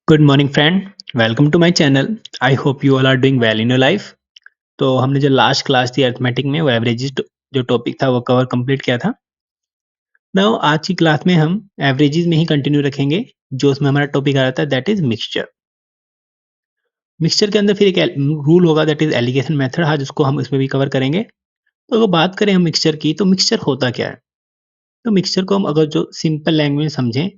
Good morning friend, welcome to my channel. I hope you all are doing well in your life. तो हमने जो last class थी arithmetic में वो averages जो टॉपिक था वो कवर कंप्लीट किया था। नाउ आज की क्लास में हम एवरेजेस में ही कंटिन्यू रखेंगे। जो उसमें हमारा टॉपिक आ रहा था दैट इज मिक्सचर। मिक्सचर के अंदर फिर एक रूल होगा दैट इज एलिगेशन मेथड, हाँ, जिसको हम इसमें भी कवर करेंगे। तो अगर बात करें हम मिक्सचर की, तो मिक्सचर होता क्या है? तो मिक्सचर को हम अगर जो सिंपल लैंग्वेज में समझें,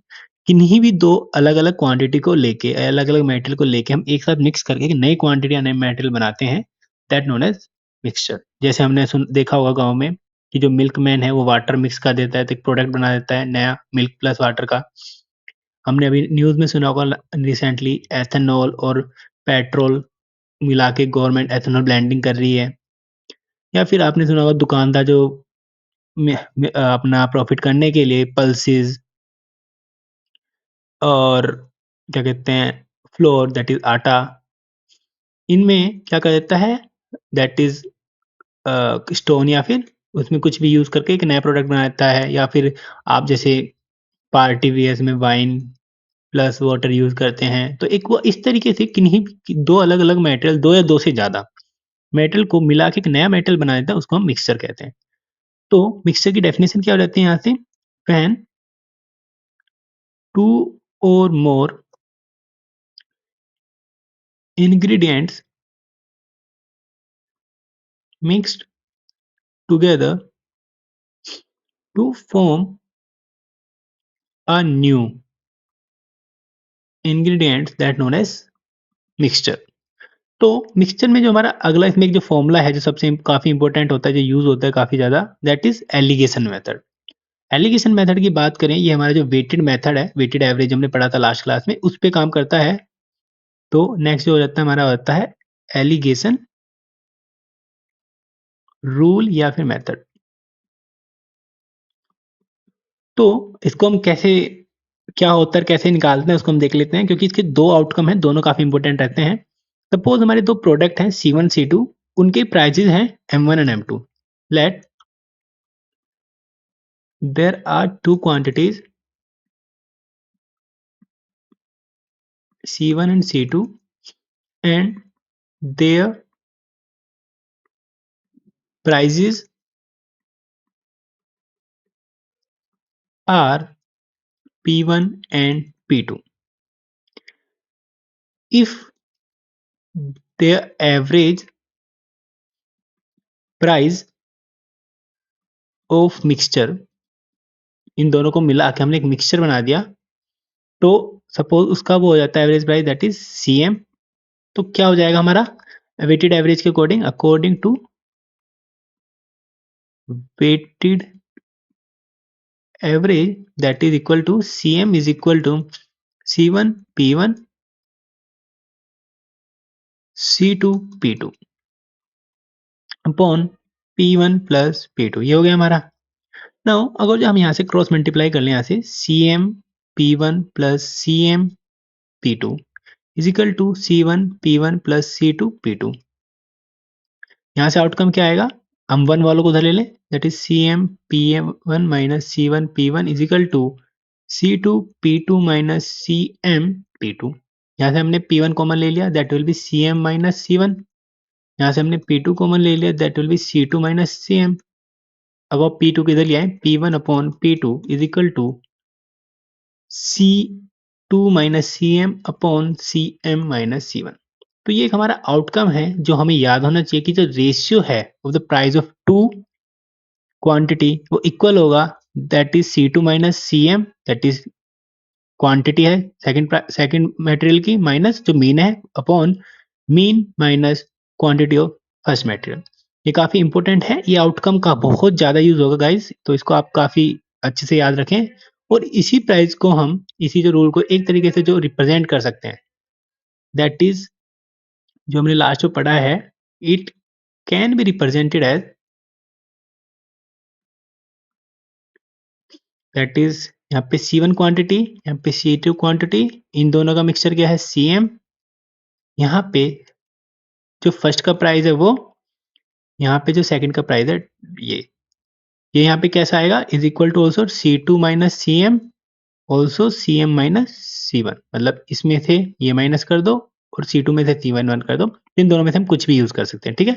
किन्हीं भी दो अलग अलग क्वांटिटी को लेके, अलग अलग मेटेरियल को लेके हम एक साथ मिक्स करके एक नई क्वांटिटी या नए मेटेरियल बनाते हैं, दैट नोन एज मिक्सचर। जैसे हमने देखा होगा गांव में कि जो मिल्क मैन है वो वाटर मिक्स कर देता है तो एक प्रोडक्ट बना देता है नया, मिल्क प्लस वाटर का। हमने अभी न्यूज में सुना होगा रिसेंटली एथेनॉल और पेट्रोल मिला के गवर्नमेंट एथेनॉल ब्लेंडिंग कर रही है। या फिर आपने सुना होगा दुकानदार जो अपना प्रॉफिट करने के लिए पल्सेस और क्या कहते हैं फ्लोर दैट इज आटा, इनमें क्या कर देता है दैट इज स्टोन, या फिर उसमें कुछ भी यूज करके एक नया प्रोडक्ट बना देता है। या फिर आप जैसे पार्टी वेयर्स में वाइन प्लस वाटर यूज करते हैं, तो एक वो इस तरीके से किन्हीं दो अलग अलग मेटेरियल, दो या दो से ज्यादा मेटल को मिला के एक नया मेटल बना देता है, उसको हम मिक्सचर कहते हैं। तो मिक्सचर की डेफिनेशन क्या हो जाती है यहाँ से? व्हेन टू और मोर ingredients mixed together to form a new ingredients that known as mixture। तो मिक्सचर में जो हमारा अगला इसमें एक जो फॉर्मूला है जो सबसे काफी इंपॉर्टेंट होता है, जो यूज होता है काफी ज्यादा, that is alligation method. Alligation method की बात करें, ये हमारा जो वेटेड मेथड है, वेटेड एवरेज हमने पढ़ा था लास्ट क्लास में, उस पे काम करता है। तो नेक्स्ट जो हो जाता है हमारा होता है एलिगेशन रूल या फिर मेथड। तो इसको हम कैसे, क्या होता है, कैसे निकालते हैं, उसको हम देख लेते हैं, क्योंकि इसके दो आउटकम हैं, दोनों काफी इंपॉर्टेंट रहते हैं। सपोज हमारे दो प्रोडक्ट हैं C1 C2, उनके प्राइजेज हैं M1 and M2। Let there are two quantities C1 and C2 and their prices are P1 and P2। If their average price of mixture, इन दोनों को मिला के हमने एक मिक्सचर बना दिया, तो सपोज उसका वो हो जाता है average price that is CM। तो क्या हो जाएगा हमारा वेटेड एवरेज के according, according to weighted average that is equal to CM is equal to C1 P1 C2 P2 upon P1 plus P2। ये हो गया हमारा। नाउ अगर जो हम यहाँ से क्रॉस मल्टीप्लाई कर लें, यहाँ से CM P1 plus CM P2 is equal to C1 P1 plus C2 P2। यहाँ से आउटकम क्या आएगा? हम वन वालों को उधर ले लें, that is CM P1 minus C1 P1 is equal to C2 P2 minus CM P2। यहाँ से हमने P1 कॉमन ले लिया, that will be CM minus C1। यहाँ से हमने P2 कॉमन ले लिया, that will be C2 minus CM। अब आप P2 किधर ले आए, P1 upon P2 is equal to C2 minus CM upon CM minus C1। तो ये एक हमारा आउटकम है जो हमें याद होना चाहिए कि जो रेशियो है of the price of two quantity वो इक्वल होगा, that is C2 minus CM, that is quantity है सेकंड मटेरियल की, माइनस जो मीन है upon mean minus quantity of first material. ये काफी इंपॉर्टेंट है, ये आउटकम का बहुत ज्यादा यूज होगा गाइस, तो इसको आप काफी अच्छे से याद रखें। और इसी प्राइस को हम, इसी जो रूल को एक तरीके से जो रिप्रेजेंट कर सकते हैं, दैट इज जो हमने लास्ट में पढ़ा है, it can be represented as, that is यहाँ पे C1 क्वांटिटी, यहाँ पे C2 क्वांटिटी, इन दोनों का मिक्सचर क्या है CM। यहाँ पे जो फर्स्ट का प्राइस है वो, यहाँ पे जो सेकंड का प्राइस है ये यहाँ पे कैसा आएगा, is equal to also C2 minus CM also Cm minus C1, मतलब इसमें से ये माइनस कर दो और C2 में से C1 कर दो। इन दोनों में से हम कुछ भी यूज कर सकते हैं, ठीक है।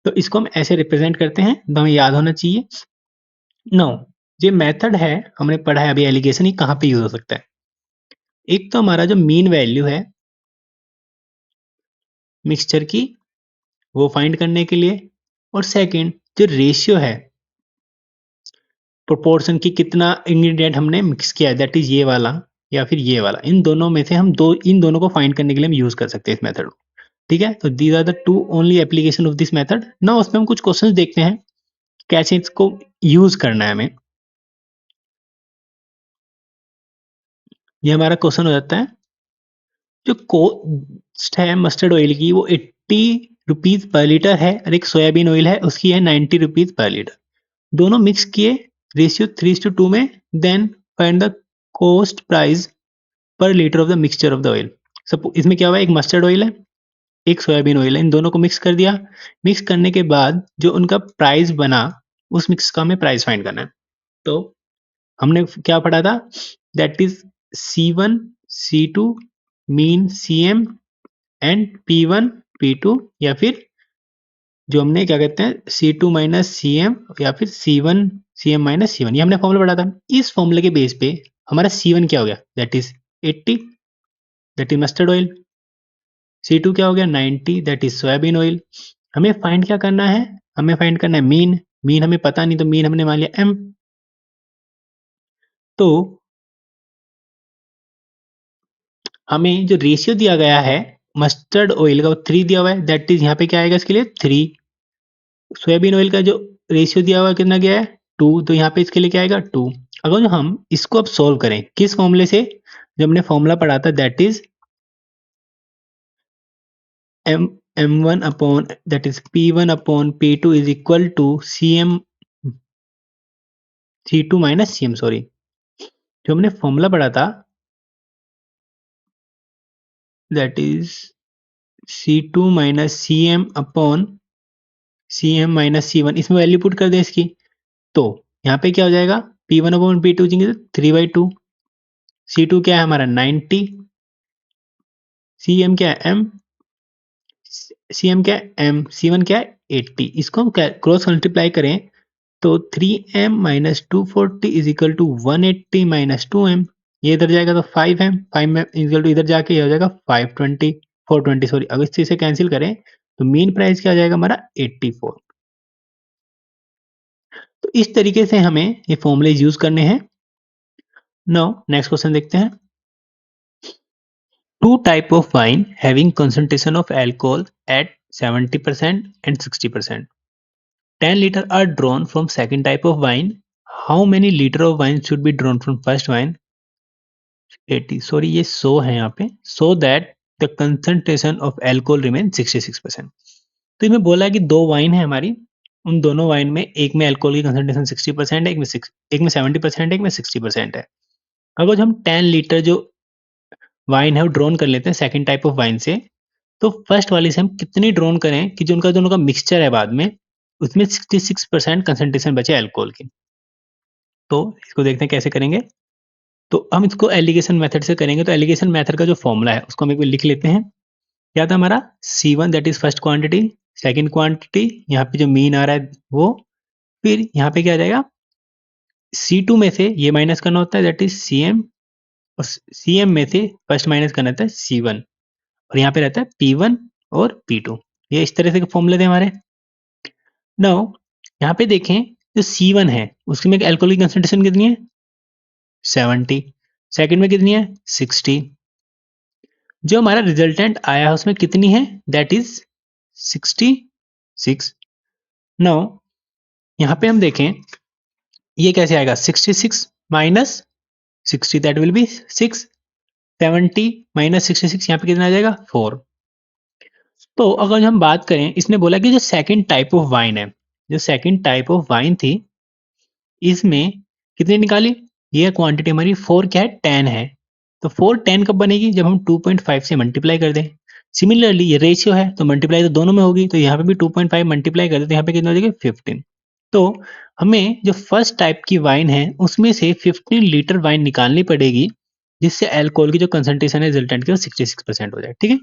तो इसको हम ऐसे रिप्रेजेंट करते हैं, तो हमें याद होना चाहिए। नो, ये मेथड है, हमने पढ़ा है अभी एलिगेशन, ही कहाँ पे यूज हो सकता है। एक तो हमारा जो मीन वैल्यू है मिक्सचर की, वो फाइंड करने के लिए, और सेकंड जो रेशियो है प्रोपोर्शन की, कितना इंग्रेडिएंट हमने मिक्स किया है, दैट इज ये वाला या फिर ये वाला, इन दोनों में से हम इन दोनों को फाइंड करने के लिए हम यूज कर सकते हैं इस मेथड को, ठीक है। तो these are the two only application of this method. ना उसमें हम कुछ क्वेश्चंस देखते हैं कैसे इसको यूज करना है हमें। ये हमारा क्वेश्चन हो जाता है, जो कॉस्ट है मस्टर्ड ऑयल की वो 80 रुपीज पर लीटर है, और एक सोयाबीन ऑयल है उसकी है 90 रुपीज पर लीटर। दोनों मिक्स किए रेशियो 3:2 में, then find the cost price per litre of the mixture of the oil. सब इसमें क्या हुआ, एक मस्टर्ड ऑयल है एक सोयाबीन ऑयल है, इन दोनों को मिक्स कर दिया। मिक्स करने के बाद जो उनका प्राइस बना, उस मिक्स का हमें प्राइस फाइंड करना है। तो हमने क्या पढ़ा था, that is C1 C2 mean CM and P1 P2, या फिर जो हमने क्या कहते हैं C2 माइनस CM, या फिर C1 CM माइनस C1, ये हमने फॉर्मूला पढ़ा था। इस फॉर्मूले के बेस पे हमारा C1 क्या हो गया, that is 80, that is mustard oil. C2 क्या हो गया 90, दैट इज सोयाबीन ऑयल। हमें फाइंड क्या करना है, हमें फाइंड करना है मीन। मीन हमें पता नहीं, तो मीन हमने मान लिया M। तो हमें जो रेशियो दिया गया है मस्टर्ड ऑयल का, वो 3 दिया हुआ है, दैट इज यहाँ पे क्या आएगा इसके लिए 3। सोयाबीन ऑयल का जो रेशियो दिया हुआ है कितना गया है 2, तो यहाँ पे इसके लिए क्या आएगा 2। अगर जो हम इसको अब सोल्व करें किस फॉर्मूले से, जो हमने फॉर्मूला पढ़ा था, that is M1 upon, that is P1 upon P2 is equal to C2 minus CM, sorry, जो हमने फॉर्मूला पढ़ा था that is C2 minus CM upon CM minus C1, इसमें वैल्यू पुट कर दें इसकी, तो यहाँ पे क्या हो जाएगा P1 अपॉन P2 3/2, C2 क्या है हमारा 90, CM क्या है M, CM क्या है M, C1 क्या है 80। इसको हम क्रॉस मल्टीप्लाई करें तो 3M minus 240 is equal to 180 minus 2M। ये इधर जाएगा तो 5M, 5 में इक्वल टू इधर जाके ये हो जाएगा 520 420, सॉरी। अगर इसे कैंसिल करें तो मीन प्राइस क्या हो जाएगा हमारा 84। तो इस तरीके से हमें ये फॉर्मूले यूज करने हैं। नाउ नेक्स्ट क्वेश्चन देखते हैं। Two type of wine having concentration of alcohol at 70% and 60%. 10 liter are drawn from second type of wine. How many liter of wine should be drawn from first wine? 80, sorry ये 100 है यहाँ पे, so that the concentration of alcohol remain 66%। तो इसमें बोला है कि दो वाइन है हमारी, उन दोनों वाइन में एक में अल्कोहल की कंसंट्रेशन 60% है, एक में 70% है, एक में 60% है। अगर हम 10 लीटर जो वाइन है वो ड्रोन कर लेते हैं सेकंड टाइप ऑफ वाइन से, तो फर्स्ट वाली से हम कितनी ड्रोन करें कि जो उनका दोनों का मिक्सचर है बाद में, उसमें 66% कंसंट्रेशन बचे अल्कोहल की। तो इसको देखते हैं कैसे करेंगे। तो हम इसको एलिगेशन मेथड से करेंगे। तो एलिगेशन मेथड का जो फॉर्मूला है उसको हम एक बार लिख लेते हैं। क्या था हमारा C1 that is first quantity, second quantity यहाँ पे जो मीन आ रहा है वो, फिर यहाँ पे क्या आ जाएगा C2 में से ये माइनस करना होता है दैट इज CM, और CM में से फर्स्ट माइनस करना होता है C1, और यहाँ पे रहता है P1 और P2। ये इस तरह से फॉर्मूले थे हमारे। नाउ यहाँ पे देखें जो C1 है उसकी में अल्कोहल की कंसंट्रेशन कितनी है 70, सेकंड में कितनी है 60, जो हमारा रिजल्टेंट आया है उसमें कितनी है दैट इज 66। नाउ यहाँ पे हम देखें ये कैसे आएगा 66 minus 60 that will B 6, 70 minus 66 यहाँ पे कितना आ जाएगा 4। तो अगर हम बात करें, इसने बोला कि जो सेकंड टाइप ऑफ वाइन है, जो सेकंड टाइप ऑफ वाइन थी इसमें कितनी निकाली, ये क्वांटिटी हमारी 4 क्या है 10 है। तो 4 10 कब बनेगी जब हम 2.5 से मल्टीप्लाई कर दें। सिमिलरली ये रेशियो है तो मल्टीप्लाई तो दोनों में होगी, तो यहाँ पे भी 2.5 मल्टीप्लाई कर दें तो यहाँ पे कितना हो जाएगा 15। तो हमें जो फर्स्ट टाइप की वाइन है उसमें से 15 लीटर वाइन निकालनी पड़ेगी, जिससे अल्कोहल की जो कंसंट्रेशन है रिजल्टेंट की वो 66% हो जाए। ठीक है?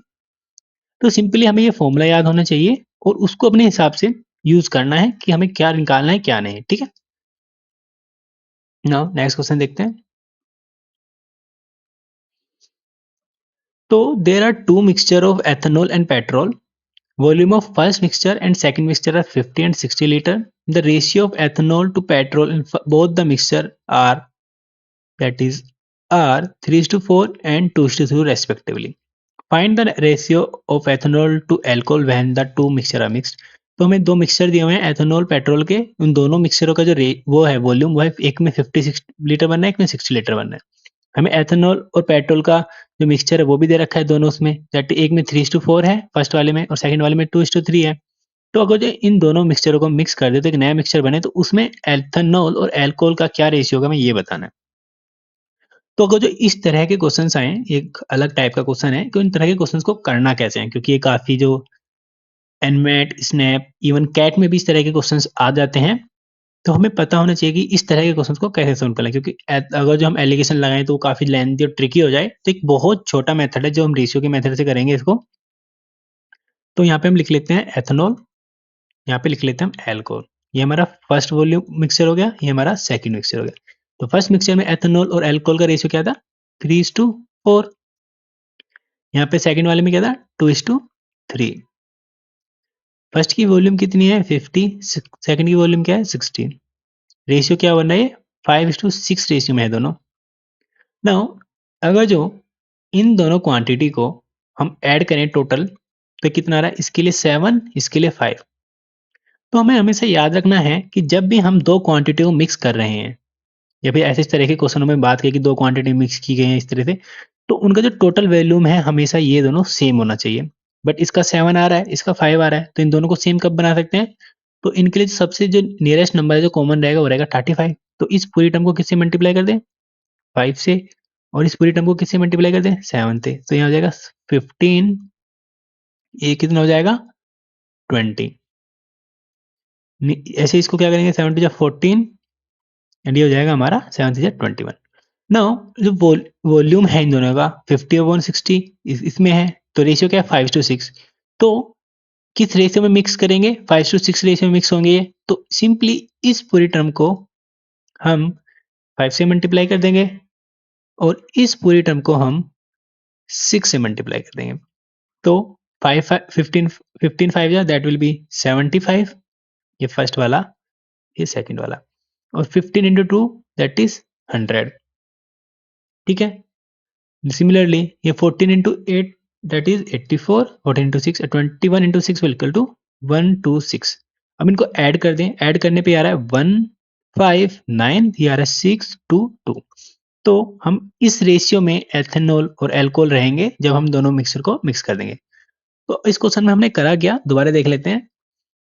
तो सिंपली हमें ये फॉर्मूला याद होना चाहिए और उसको अपने हिसाब से यूज करना है कि हमें क्या निकालना है क्या नहीं। ठीक है? नाउ नेक्स्ट क्वेश्चन देखते हैं। तो there are two mixture of ethanol and petrol. Volume of first mixture and second mixture are 50 and 60 liter. The ratio of ethanol to petrol in both the mixture are, that is, are 3 to 4 and 2 to 2 respectively. Find the ratio of ethanol to alcohol when the two mixture are mixed. तो हमें दो mixture दिए हुए हैं ethanol petrol के, उन दोनों मिक्सचरों का जो वो है वॉल्यूम, वो है एक में 56 लीटर बनना है, एक में 60 लीटर बनना है। हमें एथेनॉल और पेट्रोल का जो मिक्सचर है वो भी दे रखा है दोनों उसमें, दैट एक में 3:4 है फर्स्ट वाले में और सेकंड वाले में 2:3 है। तो अगर जो इन दोनों मिक्सचरों को मिक्स कर दे तो एक नया मिक्सचर बने, तो उसमें एथेनॉल और अल्कोहल का क्या रेशियो होगा, हमें ये बताना है। तो अगर जो इस तरह के क्वेश्चंस आए, एक अलग टाइप का क्वेश्चन है कि उन तरह के क्वेश्चंस को करना कैसे है, क्योंकि ये काफी जो एनमेट, स्नैप, इवन कैट में भी इस तरह के क्वेश्चंस आ जाते हैं। तो हमें पता होना चाहिए कि इस तरह के क्वेश्चंस को कैसे सॉल्व करना है, क्योंकि अगर जो हम एलिगेशन लगाएं तो वो काफी लेंथी और ट्रिकी हो जाए। तो एक बहुत छोटा मेथड है जो हम रेशियो के मेथड से करेंगे इसको। तो यहाँ पे हम लिख लेते हैं एथेनॉल, यहाँ पे लिख लेते हैं हम एल्कोहल। ये हमारा फर्स्ट वॉल्यूम मिक्सचर हो गया, ये हमारा सेकंड मिक्सचर हो गया। तो फर्स्ट मिक्सचर में एथेनॉल और एल्कोहल का रेशियो क्या था, 3:4। यहाँ पे सेकंड वाले में क्या था, 2:3। फर्स्ट की वॉल्यूम कितनी है, 50, सेकंड की वॉल्यूम क्या है, 60। रेशियो क्या बन रहा है, 5:6 रेशियो में है दोनों। नाउ अगर जो इन दोनों क्वांटिटी को हम ऐड करें टोटल, तो कितना आ रहा है, इसके लिए 7, इसके लिए 5। तो हमें हमेशा याद रखना है कि जब भी हम दो क्वांटिटी को मिक्स कर रहे हैं या फिर ऐसे इस तरह के क्वेश्चनों में बात की कि दो क्वांटिटी मिक्स की गई हैं इस तरह से, तो उनका जो टोटल वॉल्यूम है हमेशा ये दोनों सेम होना चाहिए। बट इसका 7 आ रहा है, इसका 5 आ रहा है, तो इन दोनों को सेम कब बना सकते हैं, तो इनके लिए सबसे जो नियरेस्ट नंबर है जो कॉमन रहेगा वो रहेगा 35। तो इस पूरी टर्म को किससे मल्टीप्लाई कर दें, 5 से, और इस पूरी टर्म को किससे मल्टीप्लाई कर दें, 7 से। तो यहाँ हो जाएगा 15, ये कितना हो जाएगा, 20। ऐसे इसको क्या करेंगे, 7 टू 14 एंड ये हो जाएगा हमारा 7 से 21। नाउ जो वॉल्यूम है इन दोनों का 50/160 इसमें है, तो रेशियो क्या है, 5:6। तो किस रेशियो में मिक्स करेंगे, 5:6 रेशियो में मिक्स होंगे ये। तो सिंपली इस पूरी टर्म को हम 5 से मल्टीप्लाई कर देंगे और इस पूरी टर्म को हम 6 से मल्टीप्लाई कर देंगे। तो 5 15 15 5 जा दैट विल बी 75, ये फर्स्ट वाला, ये सेकंड वाला, और 15 इंटू 2 दैट इज 100। ठीक है? सिमिलरली ये 14 into 8 that is 84, 14 into 6 21 into 6 will equal to 126। अब इनको ऐड कर दें, ऐड करने पे आ रहा है 159, ये आ रहा है 622। तो हम इस रेशियो में एथेनॉल और अल्कोहल रहेंगे जब हम दोनों मिक्सर को मिक्स कर देंगे। तो इस क्वेश्चन में हमने करा क्या, दोबारा देख लेते हैं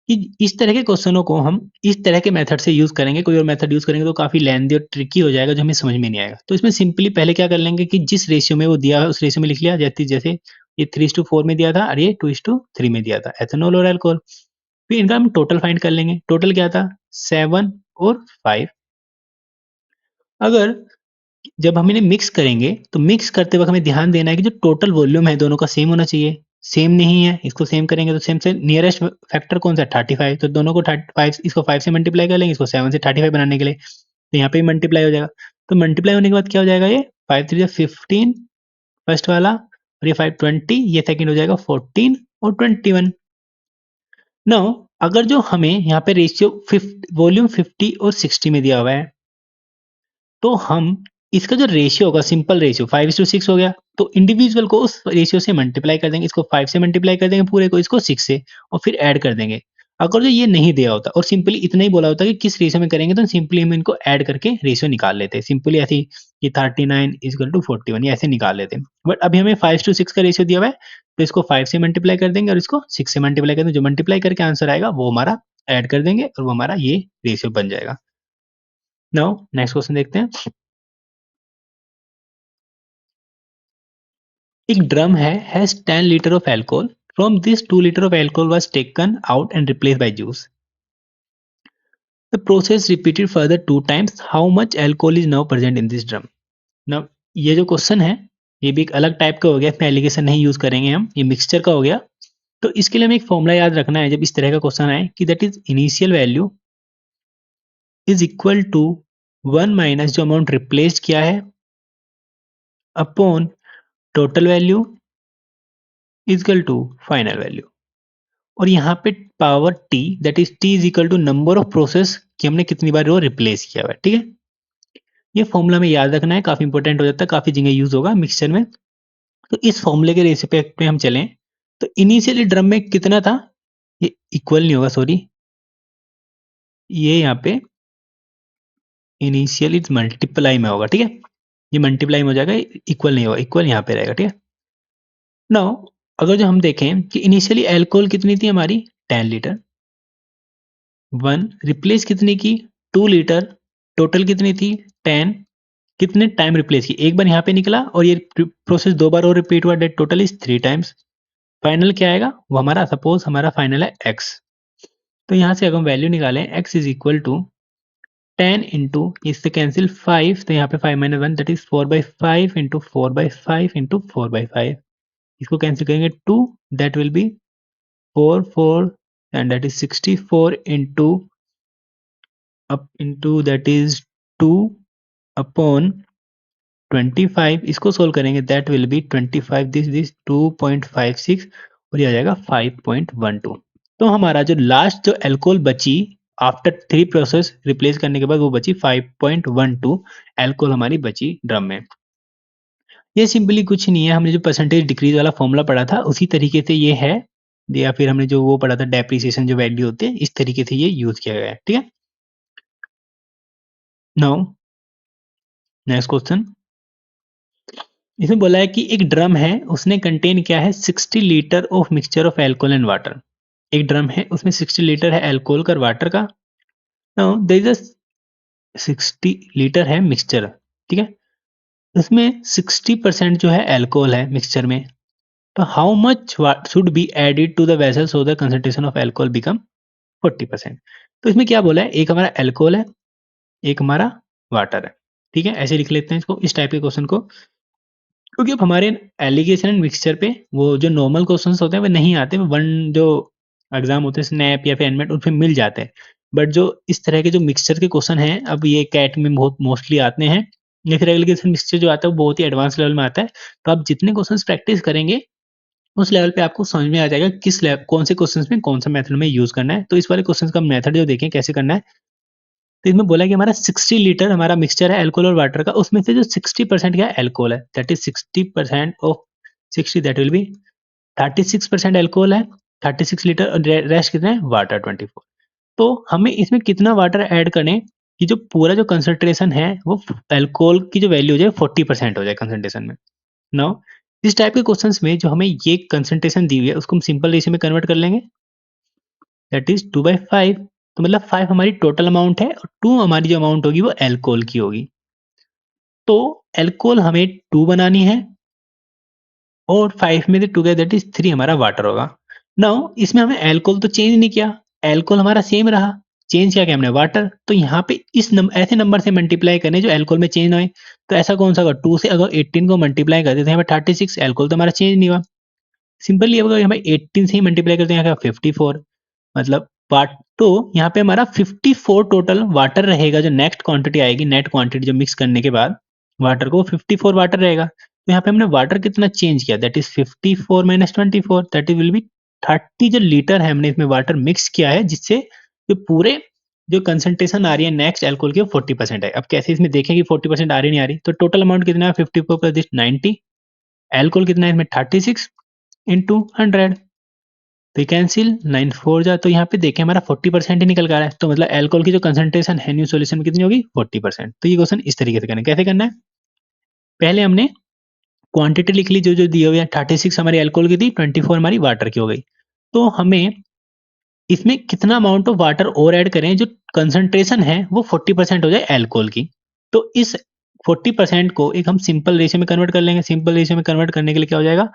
कि इस तरह के क्वेश्चनों को हम इस तरह के मेथड से यूज करेंगे, कोई और मेथड यूज करेंगे तो काफी लेंथी और ट्रिकी हो जाएगा जो हमें समझ में नहीं आएगा। तो इसमें सिंपली पहले क्या कर लेंगे कि जिस रेशियो में वो दिया है उस रेशियो में लिख लिया, जैसे जैसे ये 3:4 में दिया था और ये 2:3 में दिया था एथेनॉल और अल्कोहल। फिर इनका हम टोटल फाइंड कर लेंगे, टोटल क्या था, 7 और 5। अगर जब हम इन्हें मिक्स करेंगे तो मिक्स करते वक्त हमें ध्यान देना है कि जो टोटल वॉल्यूम है दोनों का सेम होना चाहिए। सेम नहीं है, इसको सेम करेंगे तो सेम से नियरेस्ट फैक्टर कौन सा है, 35। तो दोनों को 35, इसको 5 से मल्टीप्लाई कर लेंगे, इसको 7 से 35 बनाने के लिए, तो यहाँ पे मल्टीप्लाई हो जाएगा। तो मल्टीप्लाई होने के बाद क्या हो जाएगा, ये 5 3 15 फर्स्ट वाला, और ये 5 20, ये सेकंड हो जाएगा 14 और 21। नो अगर जो हमें यहाँ पे रेशियो वॉल्यूम 50 और 60 में दिया हुआ है, तो हम इसका जो रेशियो होगा, सिंपल रेशियो 5:6 हो गया, तो इंडिविजुअल को उस रेशियो से मल्टीप्लाई कर देंगे, इसको 5 से मल्टीप्लाई कर देंगे पूरे को, इसको 6 से, और फिर ऐड कर देंगे। अगर जो ये नहीं दिया होता और सिंपली इतना ही बोला होता कि किस रेशियो में करेंगे, तो सिंपली हम इनको ऐड करके रेशियो निकाल लेते हैं। सिंपली ऐसे ही कि 39:41 ये ऐसे निकाल लेते हैं। बट अभी हमें 5:6 का रेशियो दिया हुआ है, तो इसको 5 से मल्टीप्लाई कर देंगे और इसको 6 से मल्टीप्लाई कर देंगे। जो मल्टीप्लाई करके आंसर आएगा वो हमारा ऐड कर देंगे और वो हमारा ये रेशियो बन जाएगा। नाउ नेक्स्ट क्वेश्चन देखते हैं। एक ड्रम है has 10 liter of alcohol. From this 2 liter of alcohol was taken out and replaced by juice. The process repeated further 2 times, how much alcohol is now present in this drum. Now ये जो question है ये भी एक अलग type का हो गया, इसमें एलिगेशन नहीं यूज करेंगे हम, ये मिक्सचर का हो गया। तो इसके लिए हमें एक फॉर्मूला याद रखना है जब इस तरह का क्वेश्चन आए कि that is initial value is equal to 1 minus जो अमाउंट रिप्लेस्ड किया है upon total value equal to final value. और यहाँ पे power T that is T is equal to number of process कि हमने कितनी बार वो रिप्लेस किया हुआ है, ठीक है। ये फॉर्मूला में याद रखना है, काफी इंपॉर्टेंट हो जाता है, काफी जगह यूज होगा मिक्सचर में। तो इस फॉर्मूले के रेसिपेक्ट पे हम चलें तो इनिशियली ड्रम में कितना था, ये इक्वल नहीं होगा, सॉरी, ये यहाँ पे इनिशियली मल्टीप्लाई में होगा, ठीक है। ये मल्टीप्लाई में हो जाएगा, इक्वल नहीं होगा, इक्वल यहाँ पे रहेगा, ठीक है। नाउ अगर जो हम देखें कि इनिशियली अल्कोहल कितनी थी हमारी 10 लीटर, 1 रिप्लेस कितनी की 2 लीटर, टोटल कितनी थी 10, कितने टाइम रिप्लेस की, एक बार यहाँ पे निकला और ये प्रोसेस 2 बार और रिपीट हुआ, that total is 3 times. Final क्या आएगा, वो हमारा सपोज हमारा फाइनल है x। तो यहाँ से अगर हम वैल्यू निकालें x is equal to 10 into इससे कैंसिल 5, तो यहाँ पे 5 minus 1 that is 4/5 into 4/5 into 4/5, इसको कैंसिल करेंगे 2, that will be 4 and that is 64 into up into that is 2 upon 25, इसको सोल्व करेंगे दैट विल बी 25 दिस 2.56 और ये आ जाएगा 5.12। तो हमारा जो लास्ट जो अल्कोहल बची आफ्टर 3 प्रोसेस रिप्लेस करने के बाद वो बची 5.12 अल्कोहल हमारी बची ड्रम में। ये सिंपली कुछ नहीं है, हमने जो परसेंटेज डिक्रीज वाला फॉर्मूला पढ़ा था उसी तरीके से ये है, या फिर हमने जो वो पढ़ा था डेप्रिसिएशन जो वैल्यू होते हैं इस तरीके से ये यूज किया गया है, ठीक है। नाउ नेक्स्ट क्वेश्चन, इसमें बोला है कि एक ड्रम है उसने कंटेन किया है 60 litre of mixture of alcohol and water. एक ड्रम है उसमें 60 लीटर है अल्कोहल का वाटर का। Now there is a 60 litre है मिक्सचर, ठीक है। उसमें 60% जो है अल्कोहल है मिक्सचर में। तो how much should be added to the vessel so the concentration of alcohol become 40%। तो इसमें क्या बोला है, एक हमारा अल्कोहल है, एक हमारा वाटर है, ठीक है। ऐसे लिख लेते हैं इसको, इस टाइप के क्वेश्चन को, क्योंकि अब हमारे एलिगेशन एंड मिक्सचर पे वो जो नॉर्मल क्वेश्चंस होते हैं वो नहीं आते, वन जो एग्जाम होते हैं स्नैप या फिर एनमेट उन पे मिल जाते हैं। बट जो इस तरह के जो मिक्सचर के क्वेश्चन हैं अब ये कैट में बहुत मोस्टली आते हैं, या फिर एलिगेशन मिक्सचर जो आता है वो बहुत ही एडवांस लेवल में आता है। तो आप जितने क्वेश्चन प्रैक्टिस करेंगे उस लेवल पे आपको समझ में आ जाएगा किस लेवल कौन से क्वेश्चंस में कौन सा मेथड में यूज करना है। तो इस वाले क्वेश्चंस का मेथड जो देखें कैसे करना है, तो इसमें बोला कि हमारा 60 लीटर हमारा मिक्सचर है अल्कोहल और वाटर का, उसमें से जो 60% क्या है अल्कोहल है, that is 60% of 60 that will B 36% alcohol है, 36 लीटर, और रेस्ट कितना है वाटर 24। तो हमें इसमें कितना वाटर ऐड करें कि जो पूरा जो कंसंट्रेशन है वो अल्कोहल की जो वैल्यू हो जाए 40% हो जाए कंसंट्रेशन में। नाउ इस टाइप के क्वेश्चंस में जो हमें ये कंसंट्रेशन दी हुई है उसको हम सिंपल रेशियो में कन्वर्ट कर लेंगे, दैट इज 2/5। तो मतलब 5 हमारी टोटल अमाउंट है और 2 हमारी जो अमाउंट होगी वो अल्कोहल की होगी। तो अल्कोहल हमें 2 बनानी है और 5 में से 2 गया दैट इज 3 हमारा वाटर होगा। नाउ इसमें हमें अल्कोहल तो चेंज नहीं किया, अल्कोहल हमारा सेम रहा, चेंज किया क्या हमने वाटर। तो यहाँ पे ऐसे नंबर से मल्टीप्लाई करें जो अल्कोहल में चेंज ना हो। तो ऐसा कौन सा होगा, 2 से अगर 18 को मल्टीप्लाई करते तो यहाँ पे 36, अल्कोहल तो हमारा चेंज नहीं हुआ। सिंपली अगर हमें 18 से ही मल्टीप्लाई करते हैं यहाँ 54, मतलब वाट, तो यहाँ पे हमारा 54 टोटल वाटर रहेगा। जो नेक्स्ट क्वांटिटी आएगी, नेट क्वांटिटी जो मिक्स करने के बाद वाटर को 54 वाटर रहेगा। तो यहाँ पे हमने वाटर कितना चेंज किया, that is 54 minus 24 that will B 30 जो लीटर है हमने इसमें वाटर मिक्स किया है, जिससे जो पूरे जो कंसंट्रेशन आ रही है नेक्स्ट अल्कोहल की 40% है। अब कैसे इसमें देखें कि 40% आ रही नहीं आ रही, तो टोटल अमाउंट कितना है 54 प्लस दिस 90, अल्कोहल कितना है इसमें 36 इंटू 100, तो ये कैंसिल 9 4 जा, तो यहाँ पे देखें हमारा 40% ही निकल कर आ रहा है। तो मतलब अल्कोहल की जो कंसंट्रेशन है न्यू सॉल्यूशन में कितनी होगी 40%। तो ये क्वेश्चन इस तरीके से करना है, कैसे करना है, पहले हमने क्वांटिटी लिख ली जो जो दी हुई है, 36 हमारी अल्कोहल की थी, 24 हमारी वाटर की हो गई। तो हमें इसमें कितना अमाउंट ऑफ वाटर और ऐड करें जो कंसंट्रेशन है वो 40% हो जाए अल्कोहल की। तो इस 40% को एक हम सिंपल रेशियो में कन्वर्ट कर लेंगे। सिंपल रेशियो में कन्वर्ट करने के लिए क्या हो जाएगा,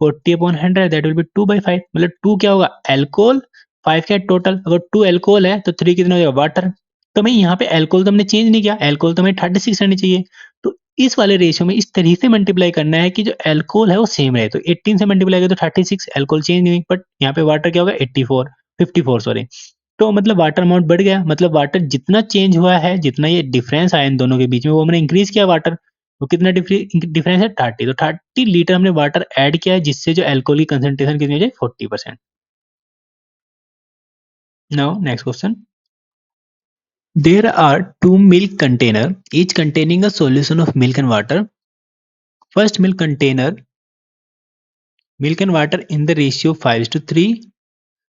40/100 दैट विल बी 2/5, मतलब 2 क्या होगा अल्कोहल, 5 क्या है टोटल, अगर 2 अल्कोहल है तो 3 कितना हो जाएगा वाटर। तो हमें यहाँ पे अल्कोहल तो हमने चेंज नहीं किया, अल्कोहल तो हमें 36 रहनी चाहिए। तो इस वाले रेशियो में इस तरीके से मल्टीप्लाई करना है कि जो अल्कोहल है वो सेम रहे। तो 18 से मल्टीप्लाई करें तो 36, अल्कोहल चेंज नहीं हुई, बट यहाँ पे वाटर क्या होगा 84, 54 सॉरी। तो मतलब वाटर अमाउंट बढ़ गया, मतलब वाटर जितना चेंज हुआ है, जितना ये डिफरेंस आया इन दोनों के बीच में, वो हमने इंक्रीज किया वाटर। वो कितना डिफरेंस है 30, तो 30 लीटर हमने वाटर ऐड किया है, जिससे जो अल्कोहल की कंसेंट्रेशन कितनी हो जाए 40%। Now next question. There are two milk container, each containing a solution of milk and water. First milk and water in the ratio 5:3.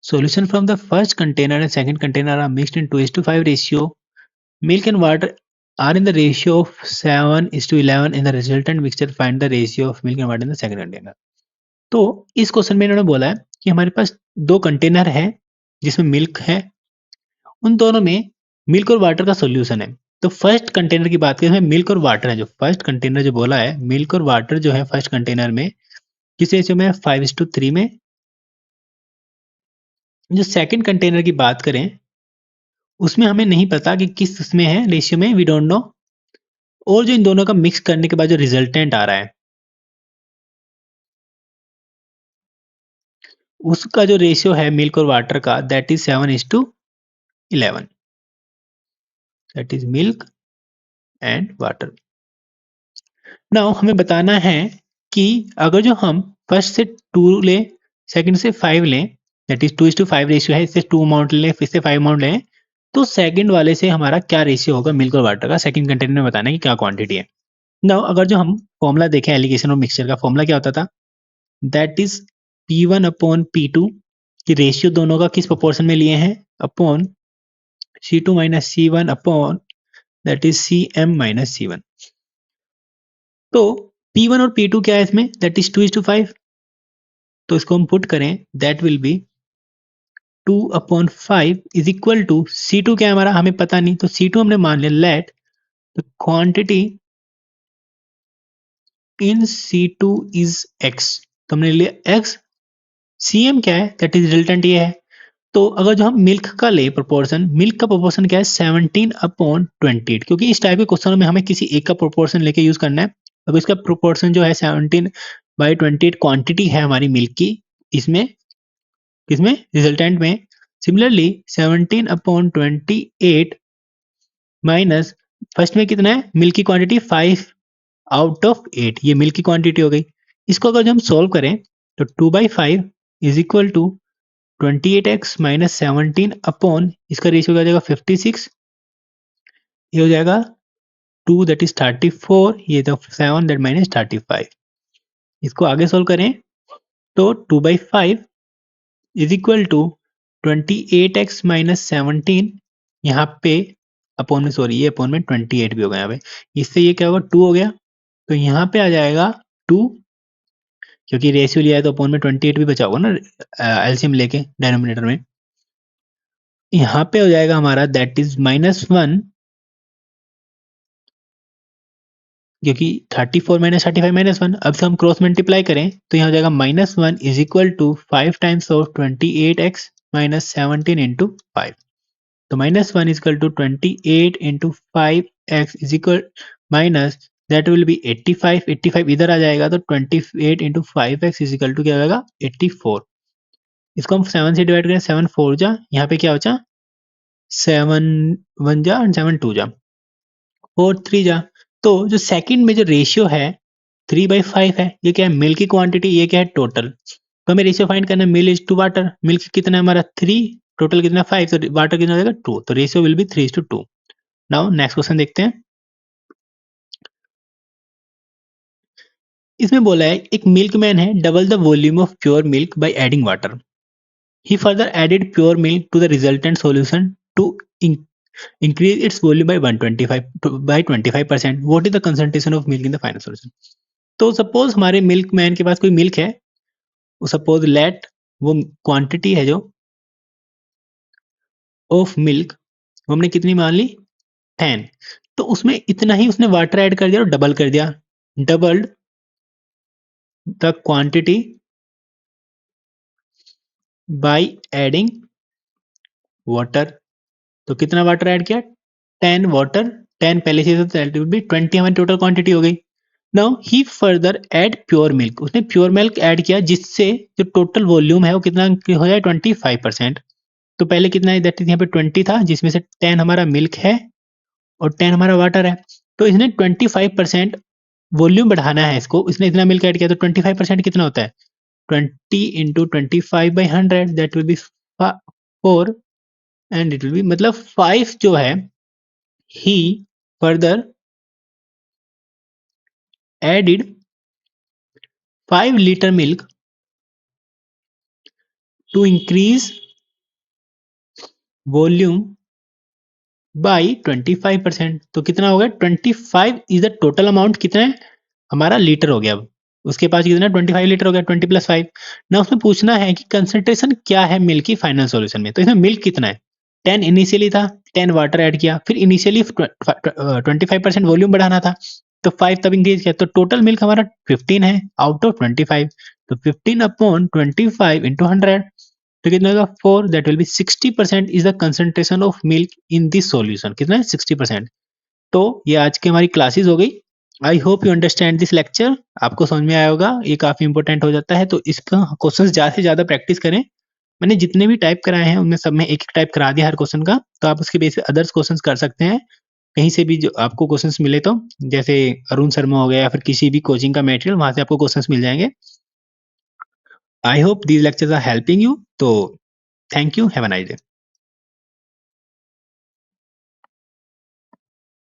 Solution from the first container and second container are mixed in 2:5 ratio. Milk and water are in the ratio of 7:11 in the resultant mixture. Find the ratio of milk and water in the second container. तो इस question में इन्होंने बोला है कि हमारे पास दो container है जिसमें मिल्क है, उन दोनों में मिल्क और वाटर का सॉल्यूशन है। तो फर्स्ट कंटेनर की बात करें, इसमें मिल्क और वाटर है। जो फर्स्ट कंटेनर जो बोला है, मिल्क और वाटर जो है फर्स्ट कंटेनर में किस रेशियो में है 5:3 में। जो सेकंड कंटेनर की बात करें उसमें हमें नहीं पता कि किस उसमें है रेशियो में, वी डोंट नो। और जो इन दोनों का मिक्स करने के बाद जो रिजल्टेंट आ रहा है उसका जो रेशियो है मिल्क और वाटर का, that is 7:11। That is milk and water. Now हमें बताना है कि अगर जो हम फर्स्ट से 2 लें, सेकंड से 5 लें, दैट इज 2:5 रेशियो है, इससे 2 अमाउंट लें फिर से 5 अमाउंट लें, तो सेकंड वाले से हमारा क्या रेशियो होगा मिल्क और वाटर का, सेकंड कंटेनर में बताना है कि क्या क्वांटिटी है। नाउ अगर जो हम फॉर्मूला देखें एलिगेशन और मिक्सचर का, फॉर्मूला क्या होता था, that is P1 upon P2 की रेशियो दोनों का किस प्रोपोर्शन में लिए हैं, upon C2 minus C1 upon that is CM-C1। तो P1 और P2 क्या है इसमें, दैट इज 2:5। तो इसको हम पुट करें, that will be 2/5 is equal to C2 क्या है हमारा हमें पता नहीं, तो C2 हमने मान लिया let the quantity in C2 is X। तो हमने लिया X। CM क्या है, दैट इज रिजल्टेंट ये है। तो अगर जो हम मिल्क का ले प्रोपोर्शन, मिल्क का प्रोपोर्शन क्या है 17/28, क्योंकि इस टाइप के क्वेश्चनों में हमें किसी एक का प्रोपोर्शन लेके यूज करना है। अब इसका प्रोपोर्शन जो है 17/28 क्वांटिटी है हमारी मिल्क की, इसमें किसमें रिजल्टेंट में। सिमिलरली 17/28 माइनस फर्स्ट में कितना है मिल्क की क्वांटिटी 5/8, ये मिल्क की क्वांटिटी हो गई। इसको अगर जो हम सोल्व करें तो 2/5 is equal to 28x minus 17 upon इसका रेशियो क्या हो जाएगा 56, ये हो जाएगा 2 दैट इज 34, ये तो 7 दैट माइनस 35। इसको आगे सोल्व करें तो 2/5 is equal to 28x minus 17, यहाँ पे अपॉन में सॉरी ये अपॉन में 28 भी होगा यहाँ पे, इससे ये क्या होगा 2 हो गया। तो यहाँ पे आ जाएगा 2, क्योंकि रेशियो लिया है तो अपॉन में 28 भी बचा होगा ना एलसीएम लेके डिनोमिनेटर में। यहाँ पे हो जाएगा हमारा दैट इज -1, क्योंकि 34 माइनस 35 -1। अब से हम क्रॉस मल्टीप्लाई करें तो यहाँ हो जाएगा -1 is equal to 5 times of 28x minus 17 into 5। तो -1 is equal to 28 into 5x is equal minus that will be 85। 85 इधर आ जाएगा तो 28 into 5x is equal to क्या होगा 84। इसको हम 7 से डिवाइड करें, 7 4 जा, यहाँ पे क्या बचा 7 1 जा एंड 7 2 जा, 4 3 जा। तो जो सेकंड में जो रेशियो है 3/5 है, ये क्या है मिल्क की क्वांटिटी, ये क्या है टोटल। तो हमें रेशियो फाइंड करना है milk is to water, milk कितना है हमारा 3, टोटल कितना 5, तो वाटर कितना हो जाएगा 2, तो ratio will be 3:2। Now next question देखते हैं। इसमें बोला है एक मिल्कमैन है, double the volume of pure milk by adding water. He further added pure milk to the resultant solution to increase its volume by 25%. What is the concentration of milk in the final solution? तो suppose हमारे milk man के पास कोई milk है, suppose let वो quantity है जो of milk वो हमने कितनी मान ली 10, तो उसमें इतना ही उसने वाटर ऐड कर दिया और डबल कर दिया, doubled the quantity bye adding water. तो कितना वाटर ऐड किया 10 वाटर, 10 पहले से, तो दैट विल बी 20 हमारी टोटल क्वांटिटी हो गई। Now he further add pure milk, उसने प्योर मिल्क ऐड किया जिससे जो टोटल वॉल्यूम है वो कितना हो जाए 25%। तो पहले कितना है, दैट इज यहाँ पे 20 था, जिसमें से 10 हमारा मिल्क है और 10 हमारा वाटर है। तो इसने 25% वॉल्यूम बढ़ाना है इसको, इसने इतना मिल्क ऐड किया, तो 25% कितना होता है, 20 into 25/100, that will be 4, and it will be मतलब 5 जो है, he further added 5 litre milk to increase volume by 25%। तो कितना हो गया, 25 इज द टोटल अमाउंट, कितना है हमारा लीटर हो गया। अब उसके पास कितना, 25 लीटर हो गया, 20 + 5 ना। उसमें पूछना है कि कंसंट्रेशन क्या है मिल्क की फाइनल सॉल्यूशन में। तो इसमें मिल्क कितना है, 10 इनिशियली था, 10 वाटर ऐड किया, फिर इनिशियली 25% वॉल्यूम बढ़ाना था, तो 5 तब इंक्रीज किया, तो टोटल मिल्क हमारा 15 है आउट ऑफ 25। तो 15/25 × 100, तो कितना होगा 4, that will B 60% is the concentration of milk in this solution. कितना है 60%। तो ये आज की हमारी क्लासेस हो गई। आई hope you understand this lecture, आपको समझ में आया होगा, ये काफी इंपॉर्टेंट हो जाता है, तो इसका क्वेश्चन ज्यादा से ज्यादा प्रैक्टिस करें। मैंने जितने भी टाइप कराए हैं उनमें सब में एक एक टाइप करा दिया हर क्वेश्चन का, तो आप उसके बेस पे अदर्स क्वेश्चन कर सकते हैं कहीं से भी जो आपको क्वेश्चंस मिले, तो जैसे अरुण शर्मा हो गया या फिर किसी भी कोचिंग का मटेरियल, वहां से आपको क्वेश्चंस मिल जाएंगे। I hope these lectures are helping you, तो thank you, have a nice day.